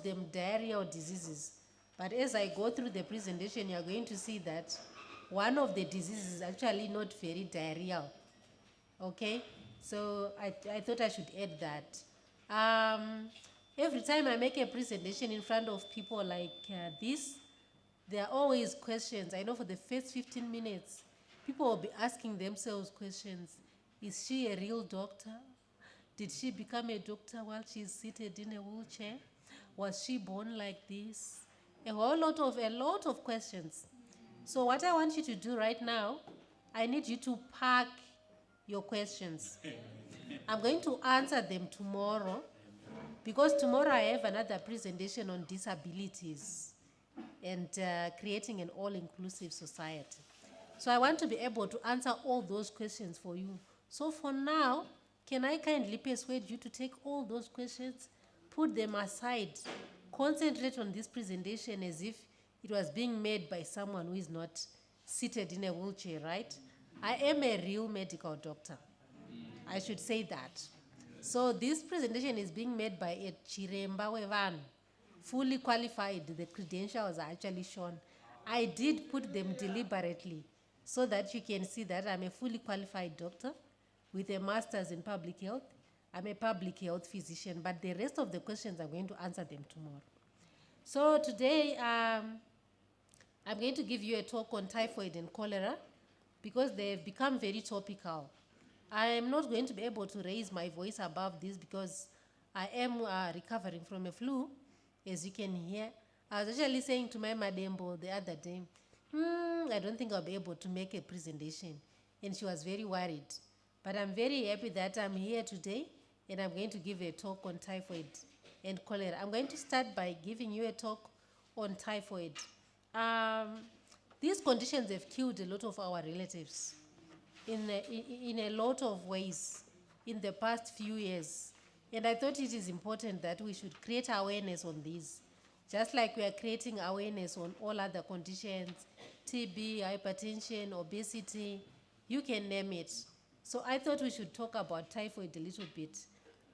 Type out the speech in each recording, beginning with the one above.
called them diarrheal diseases. But as I go through the presentation, you're going to see that one of the diseases is actually not very diarrheal. Okay? So I thought I should add that. Every time I make a presentation in front of people like this, there are always questions. I know for the first 15 minutes, people will be asking themselves questions. Is she a real doctor? Did she become a doctor while she's seated in a wheelchair? Was she born like this? A lot of questions. So what I want you to do right now, I need you to park your questions. I'm going to answer them tomorrow, because tomorrow I have another presentation on disabilities and creating an all-inclusive society. So I want to be able to answer all those questions for you. So for now, can I kindly persuade you to take all those questions, put them aside, concentrate on this presentation as if it was being made by someone who is not seated in a wheelchair, right? I am a real medical doctor. I should say that. So this presentation is being made by a Chiremba Wevan, fully qualified. The credentials are actually shown. I did put them deliberately so that you can see that I'm a fully qualified doctor with a master's in public health. I'm a public health physician, but the rest of the questions I'm going to answer them tomorrow. So today, I'm going to give you a talk on typhoid and cholera because they've become very topical. I am not going to be able to raise my voice above this because I am recovering from a flu, as you can hear. I was actually saying to my madambo the other day, I don't think I'll be able to make a presentation. And she was very worried. But I'm very happy that I'm here today and I'm going to give a talk on typhoid and cholera. I'm going to start by giving you a talk on typhoid. These conditions have killed a lot of our relatives in a lot of ways in the past few years. And I thought it is important that we should create awareness on these, just like we are creating awareness on all other conditions, TB, hypertension, obesity, you can name it. So I thought we should talk about typhoid a little bit.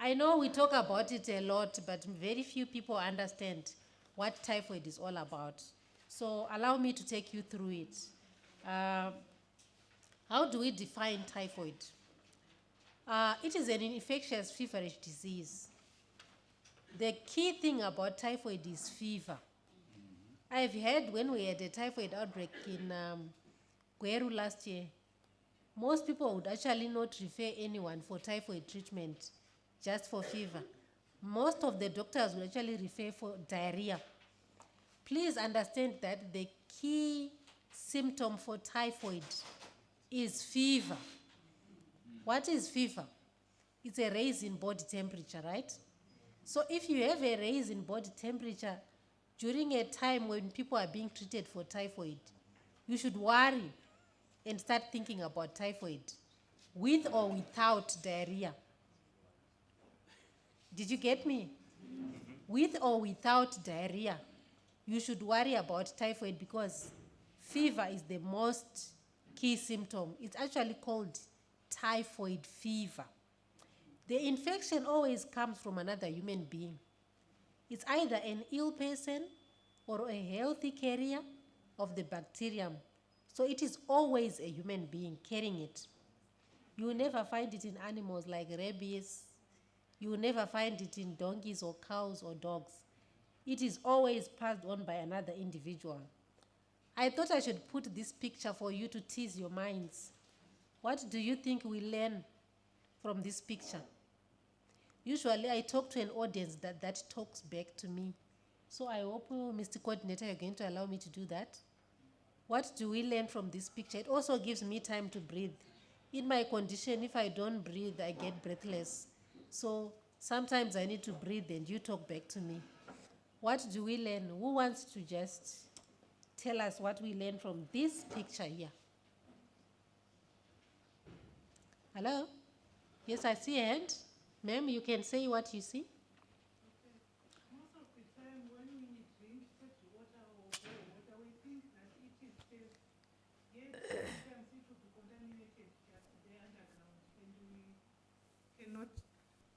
I know we talk about it a lot, but very few people understand what typhoid is all about. So allow me to take you through it. How do we define typhoid? It is an infectious feverish disease. The key thing about typhoid is fever. I've heard when we had a typhoid outbreak in Gweru last year, most people would actually not refer anyone for typhoid treatment, just for fever. Most of the doctors would actually refer for diarrhea. Please understand that the key symptom for typhoid is fever. What is fever? It's a raise in body temperature, right? So if you have a raise in body temperature during a time when people are being treated for typhoid, you should worry and start thinking about typhoid, with or without diarrhea. Did you get me? With or without diarrhea, you should worry about typhoid because fever is the most key symptom. It's actually called typhoid fever. The infection always comes from another human being. It's either an ill person or a healthy carrier of the bacterium. So it is always a human being carrying it. You will never find it in animals like rabies. You will never find it in donkeys or cows or dogs. It is always passed on by another individual. I thought I should put this picture for you to tease your minds. What do you think we learn from this picture? Usually I talk to an audience that talks back to me. So I hope, Mr. Coordinator, you're going to allow me to do that. What do we learn from this picture? It also gives me time to breathe. In my condition, if I don't breathe, I get breathless. So sometimes I need to breathe and you talk back to me. What do we learn? Who wants to just tell us what we learned from this picture here? Hello? Yes, I see a hand. Ma'am, you can say what you see. Most of the time when we drink such water or boil water, we think that it is safe. Yet sometimes it will be contaminated just there underground and we cannot.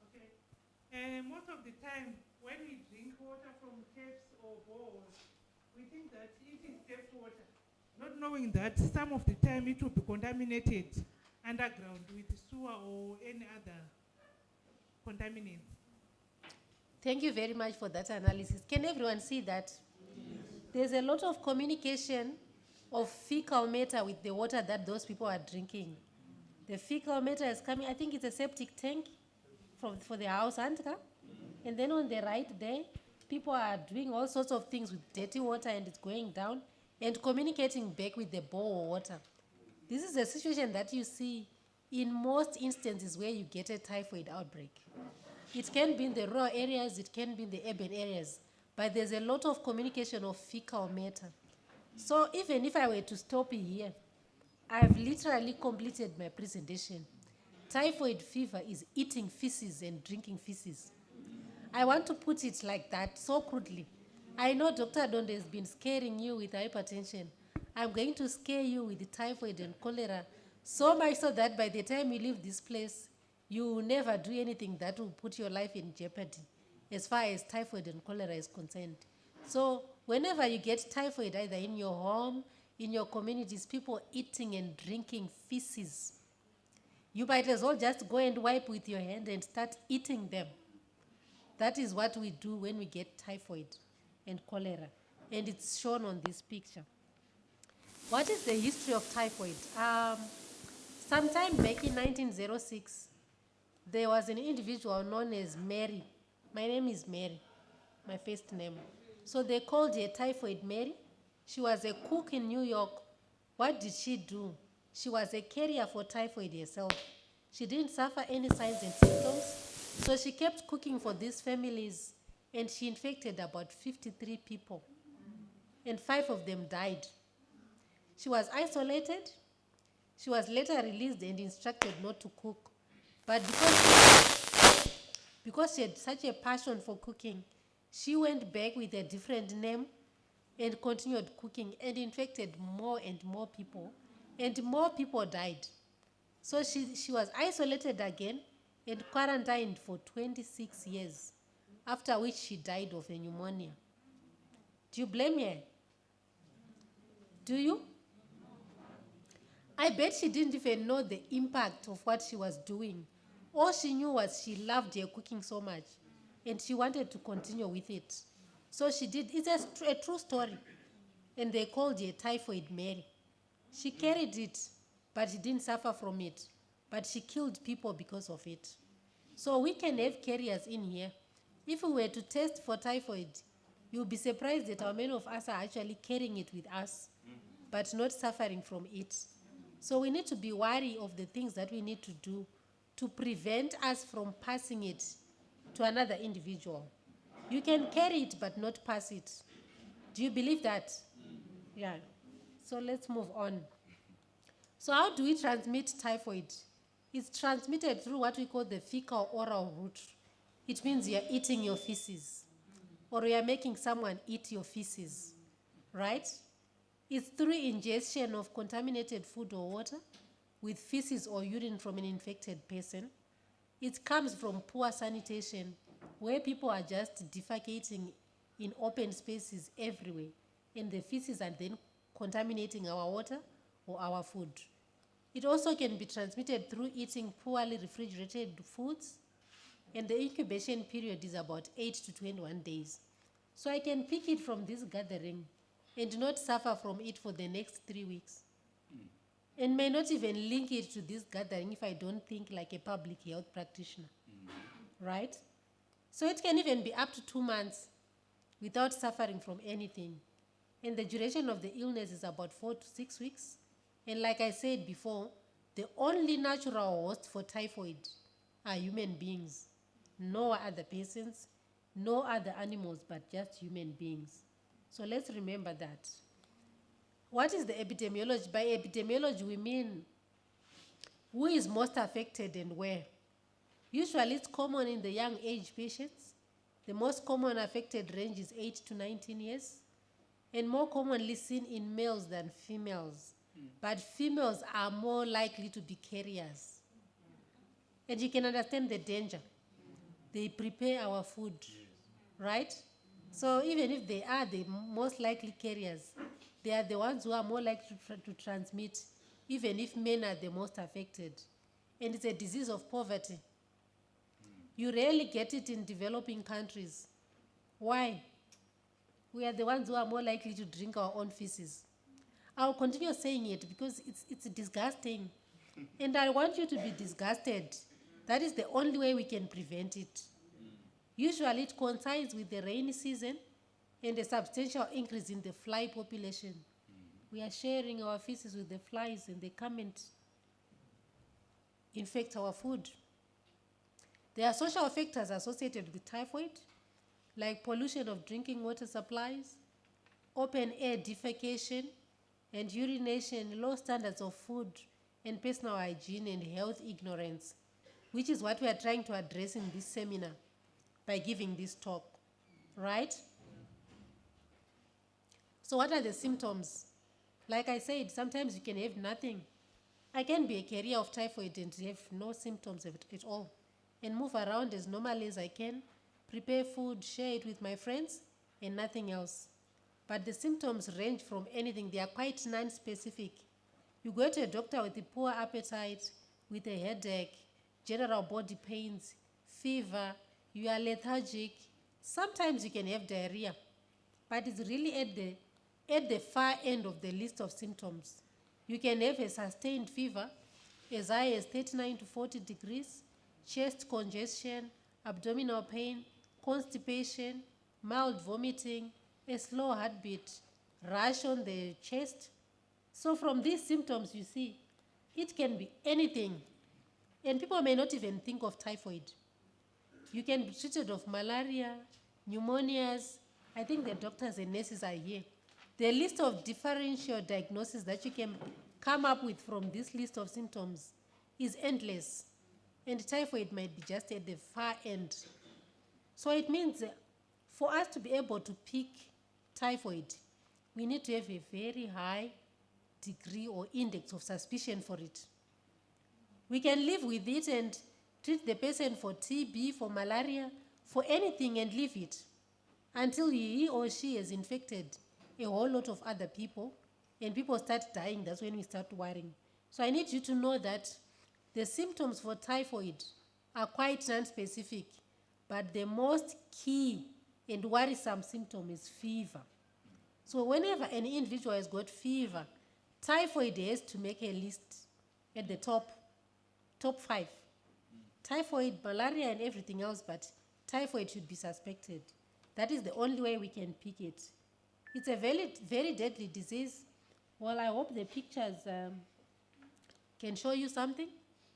Okay. Most of the time, when we drink water from taps or bowls, we think that it is tap water, not knowing that some of the time it will be contaminated underground with sewer or any other contaminants. Thank you very much for that analysis. Can everyone see that? There's a lot of communication of fecal matter with the water that those people are drinking. The fecal matter is coming, I think it's a septic tank for the house, Antka. And then on the right there, people are doing all sorts of things with dirty water and it's going down and communicating back with the bowl water. This is a situation that you see in most instances where you get a typhoid outbreak. It can be in the rural areas, it can be in the urban areas, but there's a lot of communication of fecal matter. So even if I were to stop here, I've literally completed my presentation. Typhoid fever is eating feces and drinking feces. I want to put it like that, so crudely. I know Dr. Donde has been scaring you with hypertension. I'm going to scare you with the typhoid and cholera, so much so that by the time you leave this place, you will never do anything that will put your life in jeopardy as far as typhoid and cholera is concerned. So whenever you get typhoid, either in your home, in your communities, people eating and drinking feces, you might as well just go and wipe with your hand and start eating them. That is what we do when we get typhoid and cholera, and it's shown on this picture. What is the history of typhoid? Sometime back in 1906, there was an individual known as Mary. My name is Mary, my first name. So they called her Typhoid Mary. She was a cook in New York. What did she do? She was a carrier for typhoid herself. She didn't suffer any signs and symptoms, so she kept cooking for these families, and she infected about 53 people, and 5 of them died. She was isolated. She was later released and instructed not to cook. But because she had such a passion for cooking, she went back with a different name and continued cooking and infected more and more people, and more people died. So she was isolated again and quarantined for 26 years, after which she died of a pneumonia. Do you blame her? Do you? I bet she didn't even know the impact of what she was doing. All she knew was she loved her cooking so much, and she wanted to continue with it. So she did. It's a true story. And they called her Typhoid Mary. She carried it, but she didn't suffer from it. But she killed people because of it. So we can have carriers in here. If we were to test for typhoid, you'll be surprised that how many of us are actually carrying it with us, but not suffering from it. So we need to be wary of the things that we need to do to prevent us from passing it to another individual. You can carry it but not pass it. Do you believe that? Yeah. So let's move on. So how do we transmit typhoid? It's transmitted through what we call the fecal oral route. It means you're eating your feces, or you're making someone eat your feces, right? It's through ingestion of contaminated food or water with feces or urine from an infected person. It comes from poor sanitation, where people are just defecating in open spaces everywhere, and the feces are then contaminating our water or our food. It also can be transmitted through eating poorly refrigerated foods, and the incubation period is about 8 to 21 days. So I can pick it from this gathering and not suffer from it for the next 3 weeks. And may not even link it to this gathering if I don't think like a public health practitioner, right? So it can even be up to 2 months without suffering from anything. And the duration of the illness is about 4 to 6 weeks. And like I said before, the only natural host for typhoid are human beings. No other persons, no other animals, but just human beings. So let's remember that. What is the epidemiology? By epidemiology, we mean who is most affected and where. Usually it's common in the young age patients. The most common affected range is 8 to 19 years, and more commonly seen in males than females. But females are more likely to be carriers. And you can understand the danger. they prepare our food, right? So even if they are the most likely carriers, they are the ones who are more likely to transmit, even if men are the most affected. And it's a disease of poverty. You rarely get it in developing countries. Why? We are the ones who are more likely to drink our own feces. I'll continue saying it because it's disgusting. And I want you to be disgusted. That is the only way we can prevent it. Usually it coincides with the rainy season and a substantial increase in the fly population. We are sharing our feces with the flies and they come and infect our food. There are social factors associated with typhoid, like pollution of drinking water supplies, open air defecation and urination, low standards of food and personal hygiene, and health ignorance, which is what we are trying to address in this seminar by giving this talk, right? So what are the symptoms? Like I said, sometimes you can have nothing. I can be a carrier of typhoid and have no symptoms of it at all, and move around as normally as I can, prepare food, share it with my friends, and nothing else. But the symptoms range from anything. They are quite non-specific. You go to a doctor with a poor appetite, with a headache, general body pains, fever, you are lethargic. Sometimes you can have diarrhea, but it's really at the far end of the list of symptoms. You can have a sustained fever as high as 39 to 40 degrees, chest congestion, abdominal pain, constipation, mild vomiting, a slow heartbeat, rash on the chest. So from these symptoms, you see, it can be anything. And people may not even think of typhoid. You can be treated of malaria, pneumonias. I think the doctors and nurses are here. The list of differential diagnoses that you can come up with from this list of symptoms is endless. And typhoid might be just at the far end. So it means for us to be able to pick typhoid, we need to have a very high degree or index of suspicion for it. We can live with it and treat the patient for TB, for malaria, for anything and leave it until he or she has infected a whole lot of other people and people start dying. That's when we start worrying. So I need you to know that the symptoms for typhoid are quite non-specific, but the most key and worrisome symptom is fever. So whenever an individual has got fever, typhoid has to make a list at the top 5. Typhoid, malaria, and everything else, but typhoid should be suspected. That is the only way we can pick it. It's a very, very deadly disease. Well, I hope the pictures can show you something,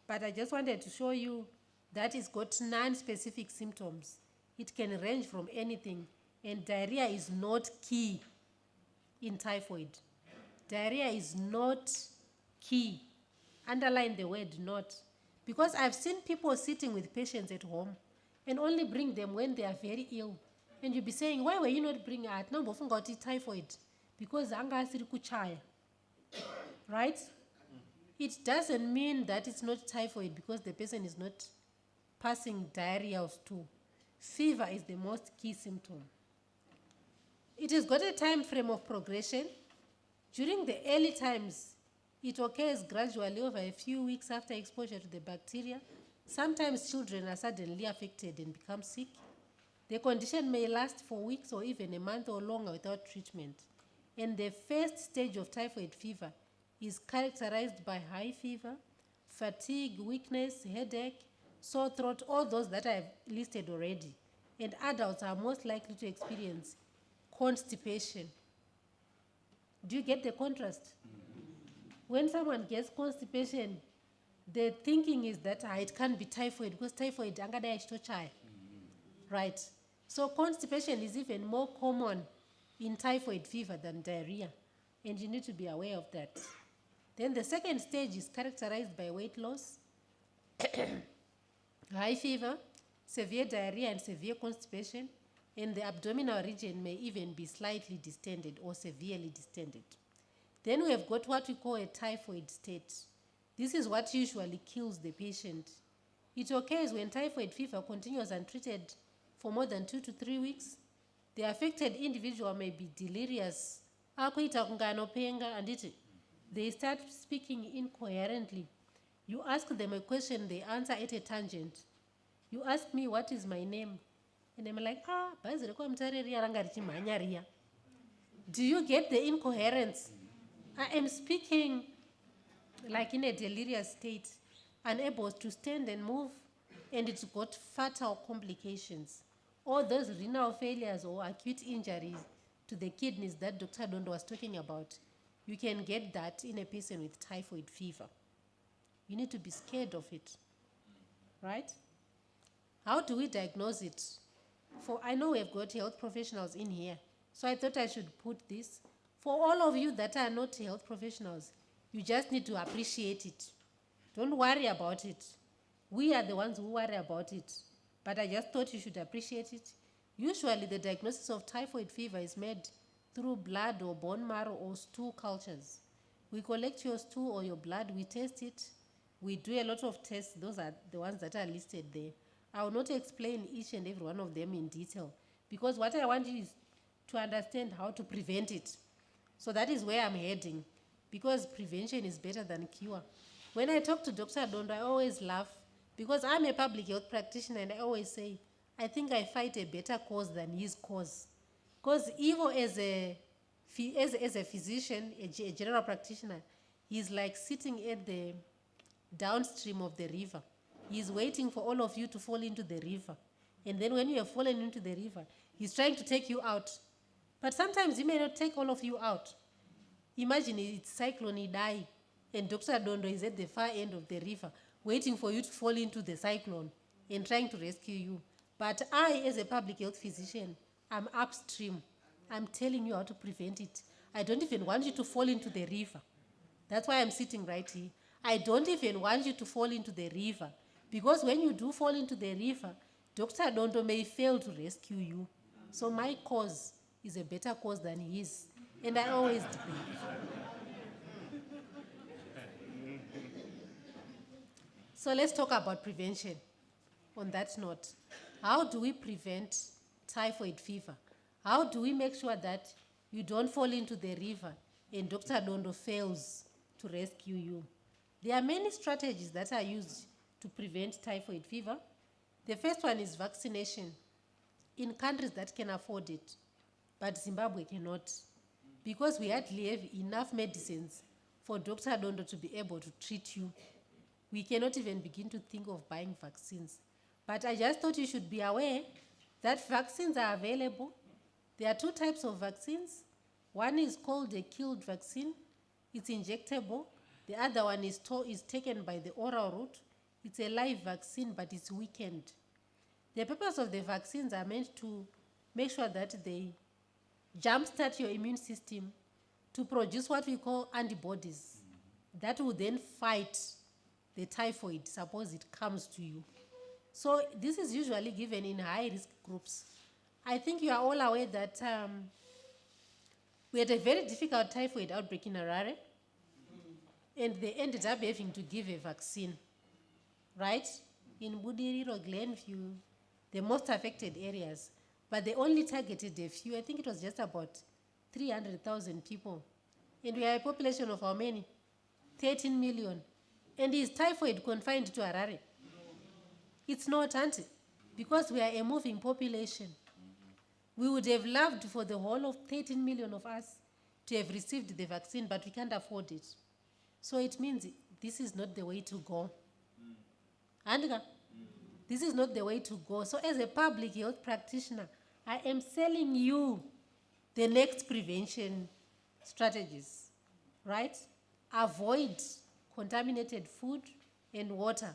but I just wanted to show you that it's got non-specific symptoms. It can range from anything, and diarrhea is not key in typhoid. Diarrhea is not key. Underline the word not. Because I've seen people sitting with patients at home and only bring them when they are very ill. And you'll be saying, why were you not bringing it? No, but got typhoid. Because anga asiri kuchaya. Right? It doesn't mean that it's not typhoid because the person is not passing diarrhea too. Fever is the most key symptom. It has got a time frame of progression. During the early times, it occurs gradually over a few weeks after exposure to the bacteria. Sometimes children are suddenly affected and become sick. The condition may last for weeks or even a month or longer without treatment. And the first stage of typhoid fever is characterized by high fever, fatigue, weakness, headache, sore throat, all those that I've listed already. And adults are most likely to experience constipation. Do you get the contrast? When someone gets constipation, the thinking is that it can't be typhoid because typhoid angada ishtochai. Right. So constipation is even more common in typhoid fever than diarrhea, and you need to be aware of that. Then the second stage is characterized by weight loss, high fever, severe diarrhea, and severe constipation, and the abdominal region may even be slightly distended or severely distended. Then we have got what we call a typhoid state. This is what usually kills the patient. It occurs when typhoid fever continues untreated for more than 2 to 3 weeks. The affected individual may be delirious. Akuita kunga anopenga, anditi. They start speaking incoherently. You ask them a question, they answer at a tangent. You ask me what is my name, and I'm like, bhazi rekwa mutareri ranga richimhanya riya. Do you get the incoherence? I am speaking like in a delirious state, unable to stand and move, and it's got fatal complications. All those renal failures or acute injuries to the kidneys that Dr. Dondo was talking about, you can get that in a person with typhoid fever. You need to be scared of it, right? How do we diagnose it? For I know we've got health professionals in here, so I thought I should put this. For all of you that are not health professionals, you just need to appreciate it. Don't worry about it. We are the ones who worry about it. But I just thought you should appreciate it. Usually the diagnosis of typhoid fever is made through blood or bone marrow or stool cultures. We collect your stool or your blood, we test it. We do a lot of tests. Those are the ones that are listed there. I will not explain each and every one of them in detail, because what I want you is to understand how to prevent it. So that is where I'm heading, because prevention is better than cure. When I talk to Dr. Dondo, I always laugh, because I'm a public health practitioner, and I always say, I think I fight a better cause than his cause. Because Ivo, as a physician, a general practitioner, he's like sitting at the downstream of the river. He's waiting for all of you to fall into the river. And then when you have fallen into the river, he's trying to take you out. But sometimes he may not take all of you out. Imagine it's cyclone Idai, and Dr. Dondo is at the far end of the river, waiting for you to fall into the cyclone and trying to rescue you. But I, as a public health physician, I'm upstream. I'm telling you how to prevent it. I don't even want you to fall into the river. That's why I'm sitting right here. I don't even want you to fall into the river, because when you do fall into the river, Dr. Dondo may fail to rescue you. So my cause is a better cause than his. And I always debate. So let's talk about prevention. On that note, how do we prevent typhoid fever? How do we make sure that you don't fall into the river and Dr. Dondo fails to rescue you? There are many strategies that are used to prevent typhoid fever. The first one is vaccination in countries that can afford it, but Zimbabwe cannot, because we hardly have enough medicines for Dr. Dondo to be able to treat you. We cannot even begin to think of buying vaccines. But I just thought you should be aware that vaccines are available. There are 2 types of vaccines. One is called a killed vaccine. It's injectable. The other one is taken by the oral route. It's a live vaccine, but it's weakened. The purpose of the vaccines are meant to make sure that they jumpstart your immune system to produce what we call antibodies that will then fight the typhoid, suppose it comes to you. So this is usually given in high-risk groups. I think you are all aware that we had a very difficult typhoid outbreak in Harare, and they ended up having to give a vaccine, right? In Budiriro, Glenview, the most affected areas. But they only targeted a few. I think it was just about 300,000 people. And we are a population of how many? 13 million. And is typhoid confined to Harare? It's not, auntie, because we are a moving population. We would have loved for the whole of 13 million of us to have received the vaccine, but we can't afford it. So it means this is not the way to go. Andika, this is not the way to go. So as a public health practitioner, I am selling you the next prevention strategies, right? Avoid contaminated food and water.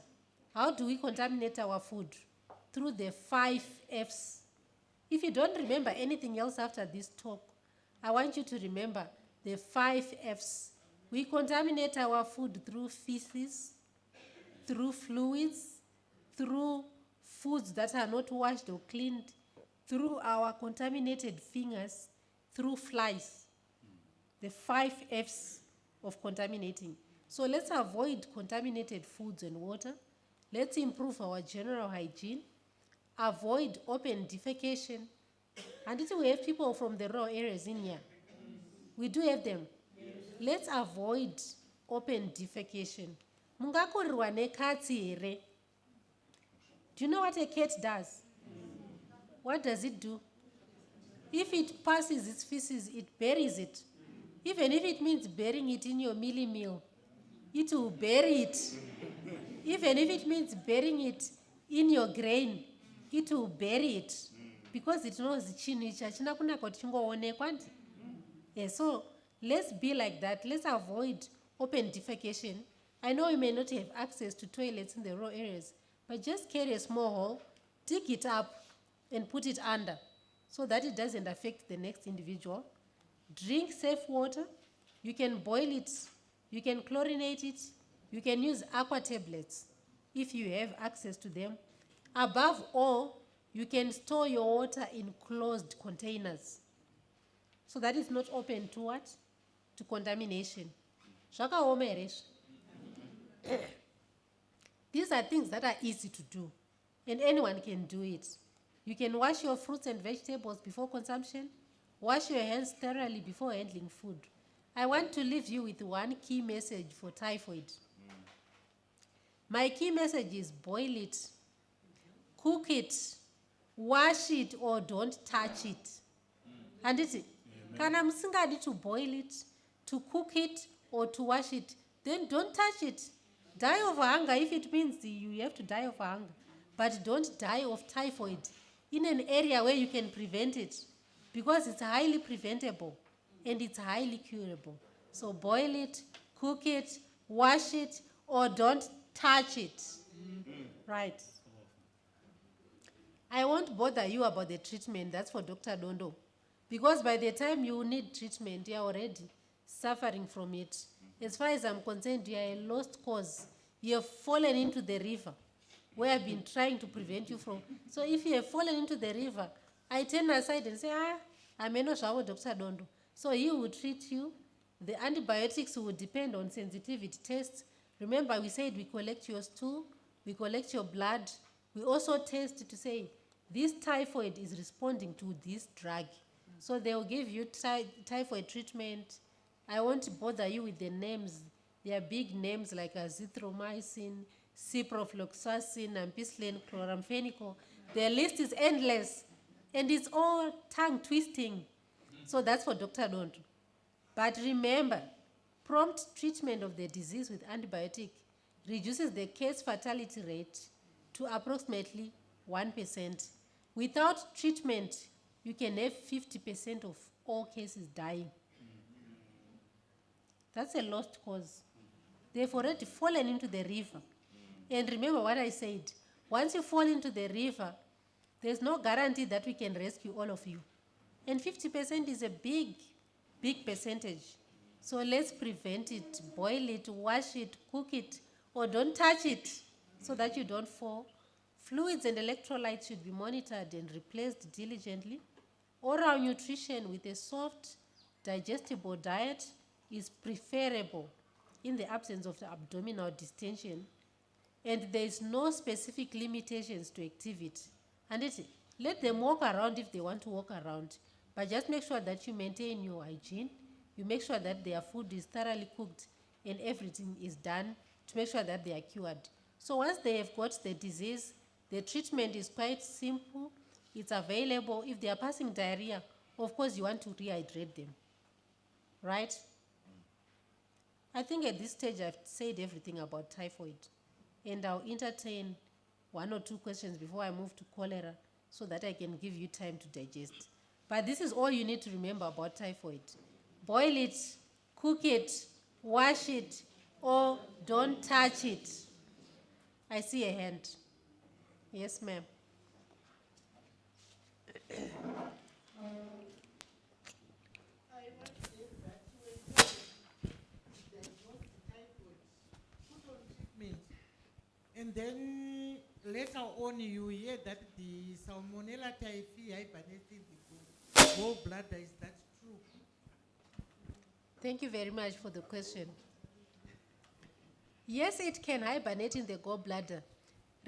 How do we contaminate our food? Through the 5 Fs. If you don't remember anything else after this talk, I want you to remember the 5 Fs. We contaminate our food through feces, through fluids, through foods that are not washed or cleaned, through our contaminated fingers, through flies. The 5 Fs of contaminating. So let's avoid contaminated foods and water. Let's improve our general hygiene, avoid open defecation. And we have people from the rural areas in here. We do have them. Let's avoid open defecation. Mungakurirwa nekatsi here. Do you know what a cat does? What does it do? If it passes its feces, it buries it. Even if it means burying it in your mealy meal, it will bury it. Even if it means burying it in your grain, it will bury it. Because it knows chachina kunaka kuti chingoonekwa. Yes, so let's be like that. Let's avoid open defecation. I know you may not have access to toilets in the rural areas, but just carry a small hole, dig it up, and put it under so that it doesn't affect the next individual. Drink safe water. You can boil it. You can chlorinate it. You can use aqua tablets if you have access to them. Above all, you can store your water in closed containers so that it's not open to what? To contamination. These are things that are easy to do, and anyone can do it. You can wash your fruits and vegetables before consumption. Wash your hands thoroughly before handling food. I want to leave you with one key message for typhoid. My key message is boil it, cook it, wash it, or don't touch it. And it's kana musingadi to boil it, to cook it, or to wash it, then don't touch it. Die of hunger if it means you have to die of hunger. But don't die of typhoid in an area where you can prevent it, because it's highly preventable and it's highly curable. So boil it, cook it, wash it, or don't touch it. Right. I won't bother you about the treatment. That's for Dr. Dondo. Because by the time you need treatment, you're already suffering from it. As far as I'm concerned, you're a lost cause. You've fallen into the river where I've been trying to prevent you from. So if you have fallen into the river, I turn aside and say, I'm not sure Dr. Dondo. So he will treat you. The antibiotics will depend on sensitivity tests. Remember, we said we collect your stool, we collect your blood. We also test to say, this typhoid is responding to this drug. So they'll give you typhoid treatment. I won't bother you with the names. They are big names like azithromycin, ciprofloxacin, ampicillin, chloramphenicol. The list is endless, and it's all tongue-twisting. So that's for Dr. Dondo. But remember, prompt treatment of the disease with antibiotic reduces the case fatality rate to approximately 1%. Without treatment, you can have 50% of all cases dying. That's a lost cause. They've already fallen into the river. And remember what I said, once you fall into the river, there's no guarantee that we can rescue all of you. And 50% is a big, big percentage. So let's prevent it, boil it, wash it, cook it, or don't touch it so that you don't fall. Fluids and electrolytes should be monitored and replaced diligently. Oral nutrition with a soft, digestible diet is preferable in the absence of the abdominal distension, and there is no specific limitations to activity. And let them walk around if they want to walk around, but just make sure that you maintain your hygiene. You make sure that their food is thoroughly cooked and everything is done to make sure that they are cured. So once they have got the disease, the treatment is quite simple. It's available. If they are passing diarrhea, of course you want to rehydrate them, right? I think at this stage I've said everything about typhoid, and I'll entertain one or two questions before I move to cholera so that I can give you time to digest. But this is all you need to remember about typhoid. Boil it, cook it, wash it, or don't touch it. I see a hand. Yes, ma'am. And then later on, you hear that the Salmonella typhi hypertension, the gallbladder, is that true? Thank you very much for the question. Yes, it can hibernate in the gallbladder,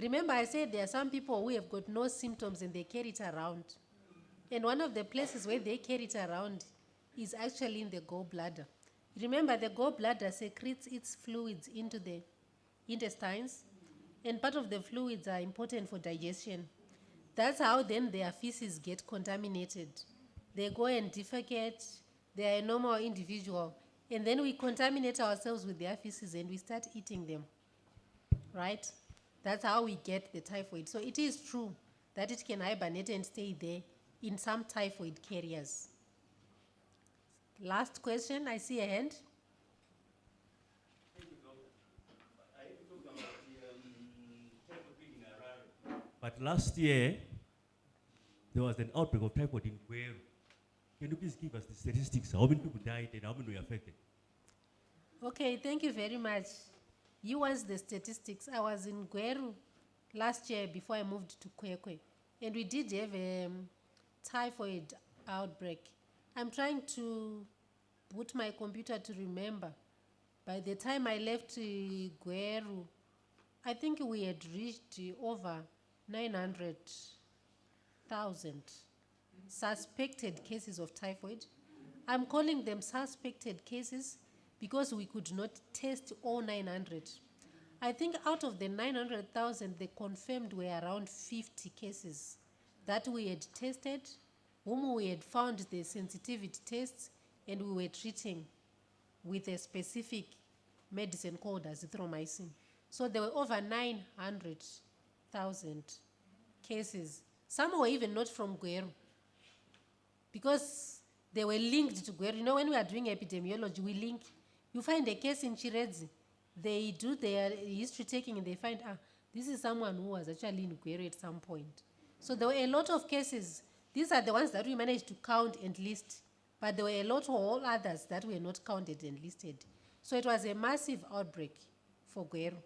Remember, I said there are some people who have got no symptoms and they carry it around. And one of the places where they carry it around is actually in the gallbladder. Remember, the gallbladder secretes its fluids into the intestines, and part of the fluids are important for digestion. That's how then their feces get contaminated. They go and defecate, they are a normal individual, and then we contaminate ourselves with their feces and we start eating them, right? That's how we get the typhoid. So it is true that it can hibernate and stay there in some typhoid carriers. Last question, I see a hand. Thank you, Doctor. I have to talk about the typhoid fever in Harare. But last year, there was an outbreak of typhoid in Gweru. Can you please give us the statistics? How many people died and how many were affected? Okay, thank you very much. You want the statistics. I was in Gweru last year before I moved to Kwekwe, and we did have a typhoid outbreak. I'm trying to put my computer to remember. By the time I left Gweru, I think we had reached over 900,000 suspected cases of typhoid. I'm calling them suspected cases because we could not test all 900. I think out of the 900,000, the confirmed were around 50 cases that we had tested, whom we had found the sensitivity tests, and we were treating with a specific medicine called azithromycin. So there were over 900,000 cases. Some were even not from Gweru, because they were linked to Gweru. You know, when we are doing epidemiology, we link. You find a case in Chiredzi, they do their history taking and they find, this is someone who was actually in Gweru at some point. So there were a lot of cases. These are the ones that we managed to count and list, but there were a lot of all others that were not counted and listed. So it was a massive outbreak for Gweru.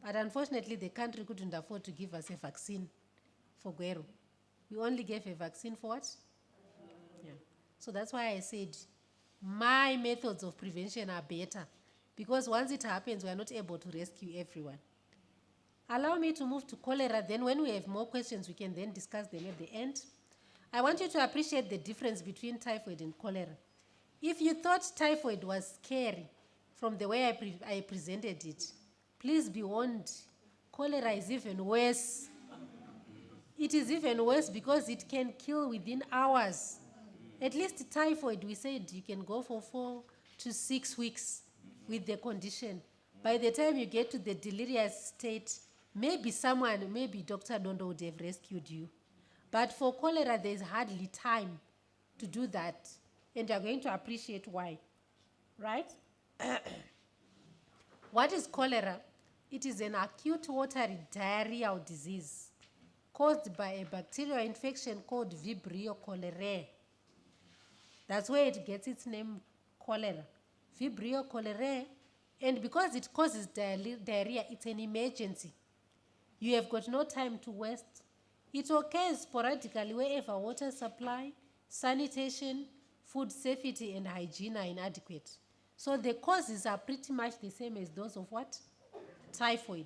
But unfortunately, the country couldn't afford to give us a vaccine for Gweru. We only gave a vaccine for what? Yeah. So that's why I said my methods of prevention are better, because once it happens, we are not able to rescue everyone. Allow me to move to cholera. Then when we have more questions, we can then discuss them at the end. I want you to appreciate the difference between typhoid and cholera. If you thought typhoid was scary from the way I presented it, please be warned, cholera is even worse. It is even worse because it can kill within hours. At least typhoid, we said you can go for 4 to 6 weeks with the condition. By the time you get to the delirious state, maybe Dr. Dondo would have rescued you. But for cholera, there's hardly time to do that. And you're going to appreciate why. Right? What is cholera? It is an acute watery diarrheal disease caused by a bacterial infection called Vibrio cholerae. That's where it gets its name, cholera. Vibrio cholerae. And because it causes diarrhea, it's an emergency. You have got no time to waste. It occurs sporadically wherever water supply, sanitation, food safety, and hygiene are inadequate. So the causes are pretty much the same as those of what? Typhoid.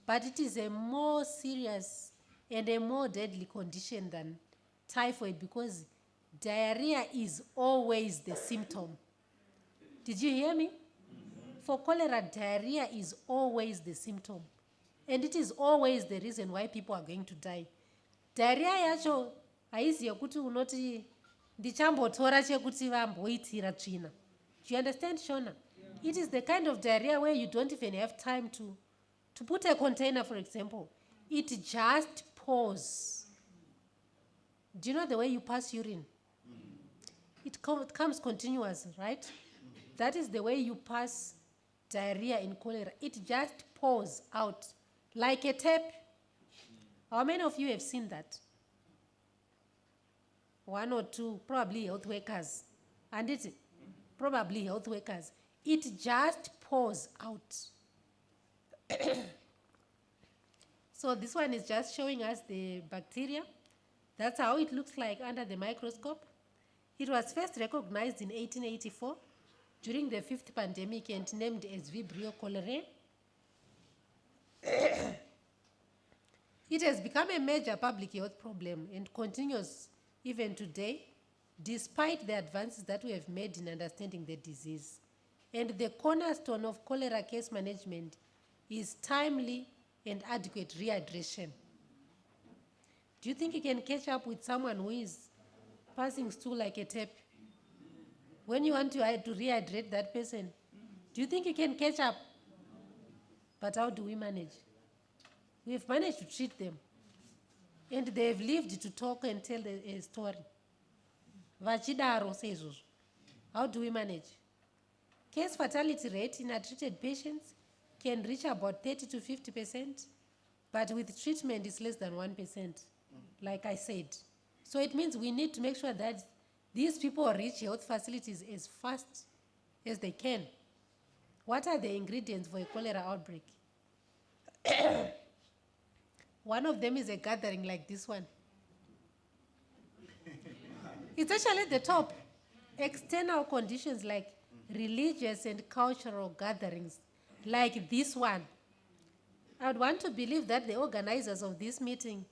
But it is a more serious and a more deadly condition than typhoid, because diarrhea is always the symptom. Did you hear me? For cholera, diarrhea is always the symptom. And it is always the reason why people are going to die. Diarrhea yacho haizi yokuti unoti ndichambotora chekuti vamboitira tsvina. Do you understand, Shona? Yeah. It is the kind of diarrhea where you don't even have time to put a container, for example. It just pours. Do you know the way you pass urine? It comes continuous, right? That is the way you pass diarrhea in cholera. It just pours out like a tap. How many of you have seen that? 1 or 2, probably health workers. And it's probably health workers. It just pours out. So this one is just showing us the bacteria. That's how it looks like under the microscope. It was first recognized in 1884 during the 5th pandemic and named as Vibrio cholerae. It has become a major public health problem and continues even today, despite the advances that we have made in understanding the disease. And the cornerstone of cholera case management is timely and adequate rehydration. Do you think you can catch up with someone who is passing stool like a tap? When you want to rehydrate that person, do you think you can catch up? But how do we manage? We've managed to treat them. And they've lived to talk and tell a story. Vachidaro says, how do we manage? Case fatality rate in untreated patients can reach about 30 to 50%, but with treatment it's less than 1%, like I said. So it means we need to make sure that these people reach health facilities as fast as they can. What are the ingredients for a cholera outbreak? One of them is a gathering like this one. It's actually at the top. External conditions like religious and cultural gatherings like this one. I would want to believe that the organizers of this meeting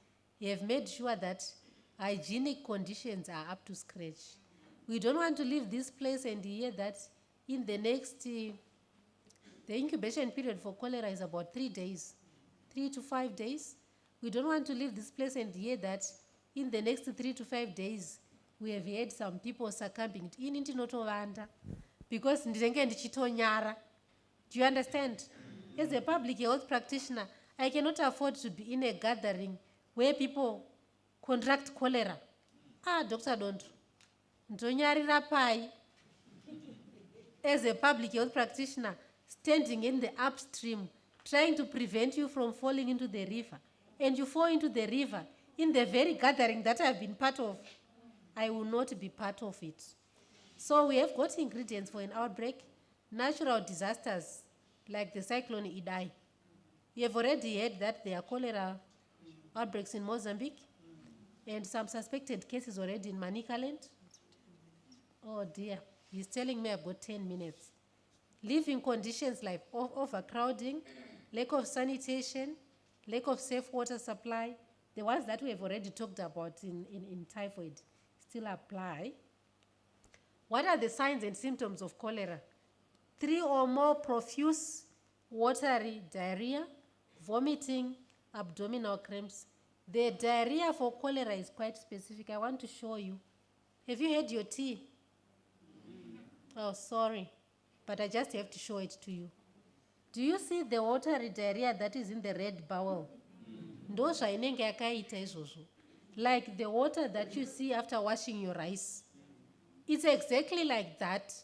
have made sure that hygienic conditions are up to scratch. We don't want to leave this place and hear that in the next, the incubation period for cholera is about 3 days, 3 to 5 days. We don't want to leave this place and hear that in the next 3 to 5 days, we have had some people succumbing in Intinotovanda because ndinenge ndichitonyara. Do you understand? As a public health practitioner, I cannot afford to be in a gathering where people contract cholera. Dr. Don't. Ndonyarira pai. As a public health practitioner, standing in the upstream, trying to prevent you from falling into the river, and you fall into the river in the very gathering that I've been part of, I will not be part of it. So we have got ingredients for an outbreak, natural disasters like the cyclone Idai. We have already heard that there are cholera outbreaks in Mozambique and some suspected cases already in Manicaland. Oh dear, he's telling me I've got 10 minutes. Living conditions like overcrowding, lack of sanitation, lack of safe water supply, the ones that we have already talked about in typhoid still apply. What are the signs and symptoms of cholera? 3 or more profuse watery diarrhea, vomiting, abdominal cramps. The diarrhea for cholera is quite specific. I want to show you. Have you had your tea? Oh, sorry, but I just have to show it to you. Do you see the watery diarrhea that is in the red bowel? Like the water that you see after washing your rice. It's exactly like that.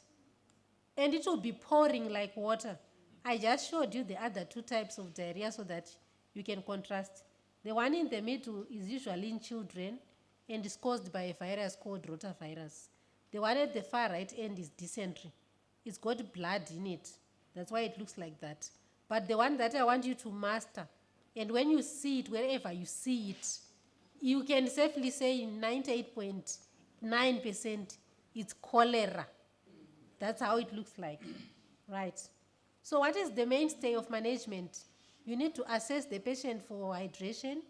And it will be pouring like water. I just showed you the other 2 types of diarrhea so that you can contrast. The one in the middle is usually in children and is caused by a virus called Rotavirus. The one at the far right end is dysentery. It's got blood in it. That's why it looks like that. But the one that I want you to master, and when you see it, wherever you see it, you can safely say 98.9% it's cholera. That's how it looks like, right? So what is the mainstay of management? You need to assess the patient for hydration.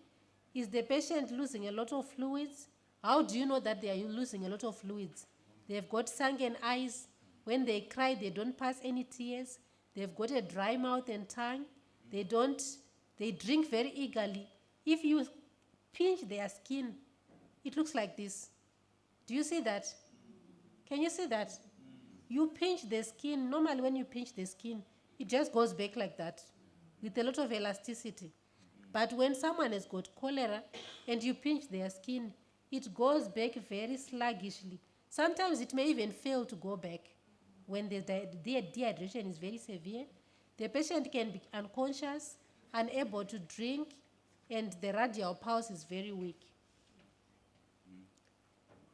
Is the patient losing a lot of fluids? How do you know that they are losing a lot of fluids? They've got sunken eyes. When they cry, they don't pass any tears. They've got a dry mouth and tongue. They drink very eagerly. If you pinch their skin, it looks like this. Do you see that? Can you see that? You pinch the skin. Normally when you pinch the skin, it just goes back like that with a lot of elasticity. But when someone has got cholera and you pinch their skin, it goes back very sluggishly. Sometimes it may even fail to go back. When the dehydration is very severe, the patient can be unconscious, unable to drink, and the radial pulse is very weak.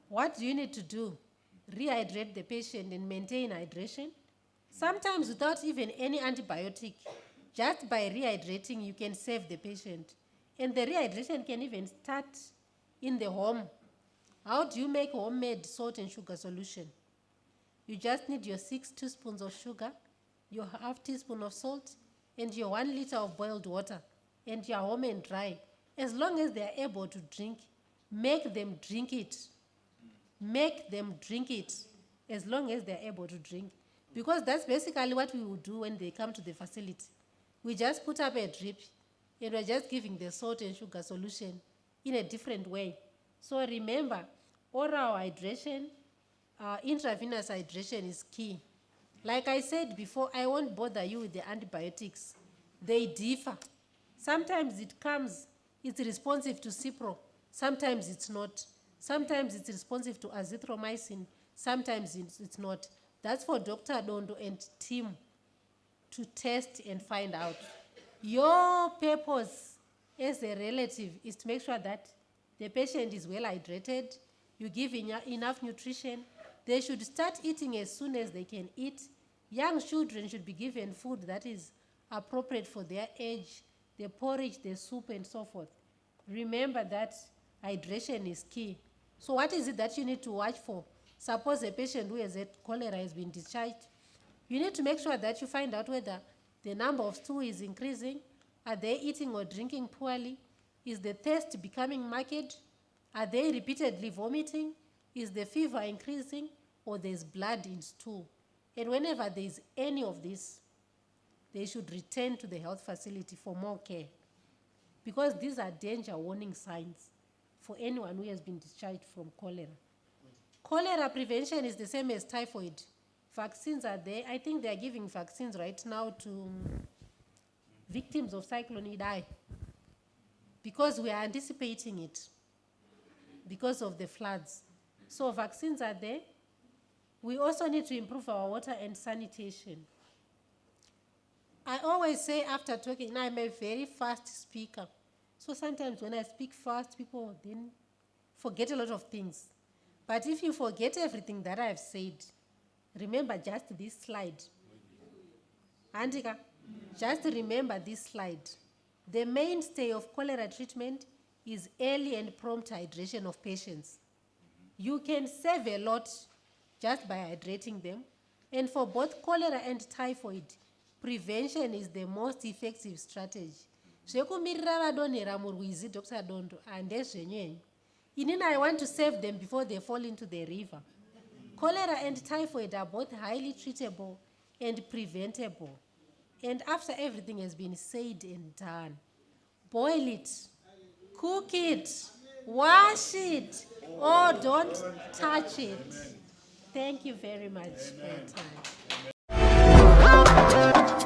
What do you need to do? Rehydrate the patient and maintain hydration. Sometimes without even any antibiotic, just by rehydrating, you can save the patient. And the rehydration can even start in the home. How do you make homemade salt and sugar solution? You just need your 6 teaspoons of sugar, your half teaspoon of salt, and your 1 liter of boiled water, and your home and dry. As long as they are able to drink, make them drink it. Make them drink it as long as they are able to drink. Because that's basically what we would do when they come to the facility. We just put up a drip and we're just giving the salt and sugar solution in a different way. So remember, oral hydration, intravenous hydration is key. Like I said before, I won't bother you with the antibiotics. They differ. Sometimes it's responsive to Cipro. Sometimes it's not. Sometimes it's responsive to azithromycin. Sometimes it's not. That's for Dr. Dondo and team to test and find out. Your purpose as a relative is to make sure that the patient is well hydrated, you give enough nutrition. They should start eating as soon as they can eat. Young children should be given food that is appropriate for their age, the porridge, the soup, and so forth. Remember that hydration is key. So what is it that you need to watch for? Suppose a patient who has had cholera has been discharged. You need to make sure that you find out whether the number of stool is increasing. Are they eating or drinking poorly? Is the thirst becoming marked? Are they repeatedly vomiting? Is the fever increasing? Or there's blood in stool? And whenever there's any of this, they should return to the health facility for more care. Because these are danger warning signs for anyone who has been discharged from cholera. Cholera prevention is the same as typhoid. Vaccines are there. I think they are giving vaccines right now to victims of Cyclone Idai because we are anticipating it because of the floods. So vaccines are there. We also need to improve our water and sanitation. I always say after talking, I'm a very fast speaker. So sometimes when I speak fast, people then forget a lot of things. But if you forget everything that I've said, remember just this slide. Antika, just remember this slide. The mainstay of cholera treatment is early and prompt hydration of patients. You can save a lot just by hydrating them. And for both cholera and typhoid, prevention is the most effective strategy. Zvekumirira vadonhera murwizi Dr. Dondo andezvenyu. Inini I want to save them before they fall into the river. Cholera and typhoid are both highly treatable and preventable. And after everything has been said and done, boil it, cook it, wash it, or don't touch it. Thank you very much for your time.